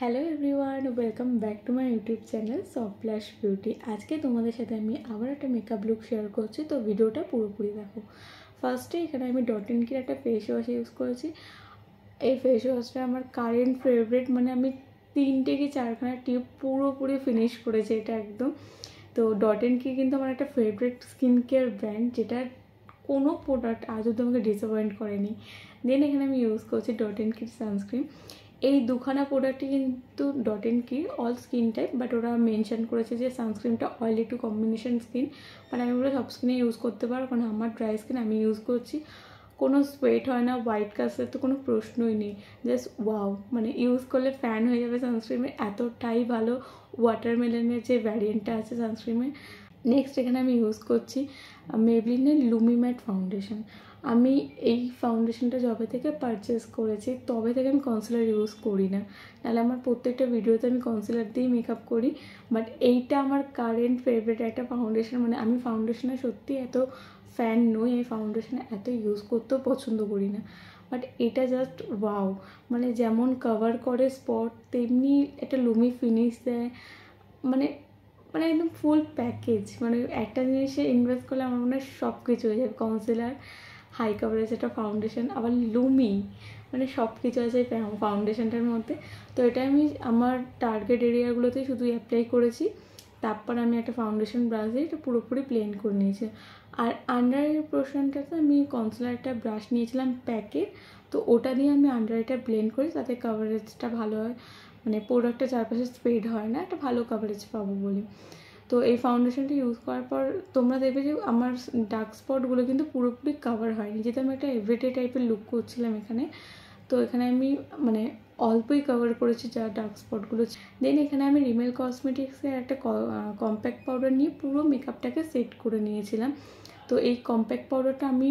Hello everyone, welcome back to my YouTube channel soft flash beauty. আজকে তোমাদের সাথে আমি আবার একটা মেকআপ লুক শেয়ার করছি, তো ভিডিওটা পুরোপুরি দেখো। ফার্স্টে এখানে আমি ডট এন্ড কির একটা ফেস ওয়াশ ইউজ করেছি। এই ফেস ওয়াশটা আমার কারেন্ট ফেভারিট, মানে আমি 3টে কি 4খানা টিউব পুরোপুরি ফিনিশ করেছি এটা একদম। তো ডট এন্ড কি কিন্তু আমার একটা ফেভারিট স্কিন কেয়ার ব্র্যান্ড, যেটা কোনো প্রোডাক্ট আজ অব্দি আমাকে ডিসঅ্যাপয়েন্ট করেনি। দেন এখানে আমি ইউজ করছি ডট এন্ড কির সানস্ক্রিন। এই দুখানা প্রোডাক্টই কিন্তু ডট এন্ড কি অল স্কিন টাইপ, বাট ওরা মেনশন করেছে যে সানস্ক্রিনটা অয়েলি টু কম্বিনেশন স্কিন, মানে আমি ওরা সব স্কিনে ইউজ করতে পারো, কারণ আমার ড্রাই স্কিন আমি ইউজ করছি, কোনো সোয়েট হয় না, হোয়াইট কাস্টের তো কোনো প্রশ্নই নেই, জাস্ট ওয়াও, মানে ইউজ করলে ফ্যান হয়ে যাবে সানস্ক্রিনের, এতটাই ভালো। ওয়াটারমেলনের যে ভ্যারিয়েন্টটা আছে সানস্ক্রিনের। নেক্সট এখানে আমি ইউজ করছি মেবলিনের লুমি ম্যাট ফাউন্ডেশন। আমি এই ফাউন্ডেশনটা যবে থেকে পারচেস করেছি তবে থেকে আমি কনসিলার ইউজ করি না, নাহলে আমার প্রত্যেকটা ভিডিওতে আমি কনসিলার দিয়েই মেকআপ করি। বাট এইটা আমার কারেন্ট ফেভারিট একটা ফাউন্ডেশন, মানে আমি ফাউন্ডেশনে সত্যি এত ফ্যান নই, এই ফাউন্ডেশনে এত ইউজ করতেও পছন্দ করি না, বাট এটা জাস্ট ওয়াও, মানে যেমন কভার করে স্পট তেমনি একটা লুমি ফিনিশ দেয়, মানে মানে একদম ফুল প্যাকেজ। মানে একটা জিনিসে ইনভেস্ট করলে আমার মনে হয় সব কিছু হয়ে যাবে, কনসিলার, হাই কাভারেজ একটা ফাউন্ডেশন, আবার লুমি, মানে সব কিছু আছে এই ফাউন্ডেশনটার মধ্যে। তো এটা আমি আমার টার্গেট এরিয়াগুলোতেই শুধু অ্যাপ্লাই করেছি, তারপর আমি একটা ফাউন্ডেশন ব্রাশ দিয়ে এটা পুরোপুরি প্লেন করে নিয়েছি। আর আন্ডার আইয়ের পোর্শনটাতে আমি কনসিলারটা ব্রাশ নিয়েছিলাম প্যাকের, তো ওটা দিয়ে আমি আন্ডার আইটা ব্লেন্ড করি যাতে কাভারেজটা ভালো হয়, মানে প্রোডাক্টটা চারপাশে স্প্রেড হয় না, একটা ভালো কাভারেজ পাবো বলে। তো এই ফাউন্ডেশনটা ইউজ করার পর তোমরা দেখবে যে আমার ডার্ক স্পটগুলো কিন্তু পুরোপুরি কাভার হয়নি, যেহেতু আমি একটা এভরিডে টাইপের লুক করছিলাম এখানে। তো এখানে আমি মানে অল্পই কভার করেছি যা ডার্ক স্পটগুলো। দেন এখানে আমি রিমেল কসমেটিক্সের একটা কম্প্যাক্ট পাউডার নিয়ে পুরো মেকআপটাকে সেট করে নিয়েছিলাম। তো এই কম্প্যাক্ট পাউডারটা আমি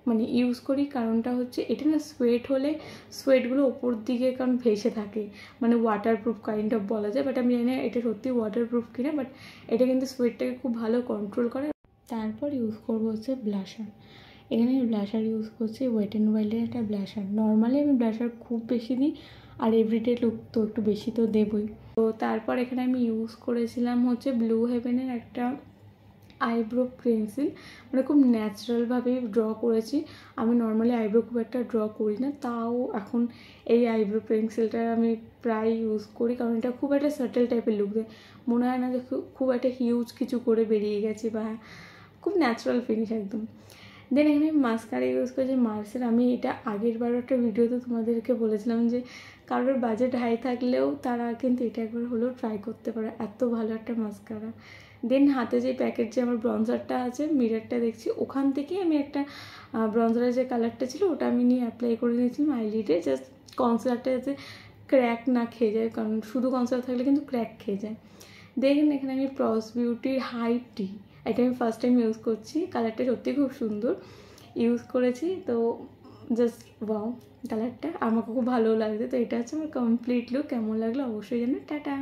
মানে ইউজ করি, কারণটা হচ্ছে এটা না সোয়েট হলে সোয়েটগুলো ওপর দিকে কারণ ভেসে থাকে, মানে ওয়াটারপ্রুফ কাইন্ড অফ বলা যায়, বাট আমি জানি না এটা সত্যি ওয়াটারপ্রুফ কিনা, বাট এটা কিন্তু সোয়েটটাকে খুব ভালো কন্ট্রোল করে। তারপর ইউজ করবো হচ্ছে ব্লাশার। এখানে আমি ব্লাশার ইউজ করছি ওয়েট অ্যান্ড ওয়াইল্ডের একটা ব্লাশার। নর্মালি আমি ব্লাশার খুব বেশি দিই, আর এভরিডে লুক তো একটু বেশি তো দেবই। তো তারপর এখানে আমি ইউজ করেছিলাম হচ্ছে ব্লু হেভেনের একটা আইব্রো পেন্সিল, মানে খুব ন্যাচারালভাবেই ড্র করেছি। আমি নর্মালি আইব্রো খুব একটা ড্র করি না, তাও এখন এই আইব্রো পেন্সিলটা আমি প্রায় ইউজ করি, কারণ এটা খুব একটা সাটেল টাইপের লুক দেয়, মনে হয় না যে খুব একটা হিউজ কিছু করে বেরিয়ে গেছে, বা খুব ন্যাচারাল ফিনিশ একদম। দেন এখানে আমি মাস্কারা ইউজ করেছি মার্সের। আমি এটা আগের বার একটা ভিডিওতে তোমাদেরকে বলেছিলাম যে কারোর বাজেট হাই থাকলেও তারা কিন্তু এটা একবার হলেও ট্রাই করতে পারে, এত ভালো একটা মাস্কারা। দেন হাতে যে প্যাকেট যে আমার ব্রঞ্জারটা আছে, মিররটা দেখছি ওখান থেকেই আমি একটা ব্রঞ্জারের যে কালারটা ছিল ওটা আমি নিয়ে অ্যাপ্লাই করে নিয়েছিলাম আইলিডে, জাস্ট কনসিলারটা যাতে ক্র্যাক না খেয়ে যায়, কারণ শুধু কনসিলার থাকলে কিন্তু ক্র্যাক খেয়ে যায়। দেখেন এখানে আমি প্রস বিউটির হাই টি, এটা আমি ফার্স্ট টাইম ইউজ করছি, কালারটা সত্যি খুব সুন্দর ইউজ করেছি। তো জাস্ট ওয়াও, কালারটা আমাকে খুব ভালো লাগছে। তো এটা হচ্ছে আমার কমপ্লিট লুক, কেমন লাগলো অবশ্যই জানো। টাটা।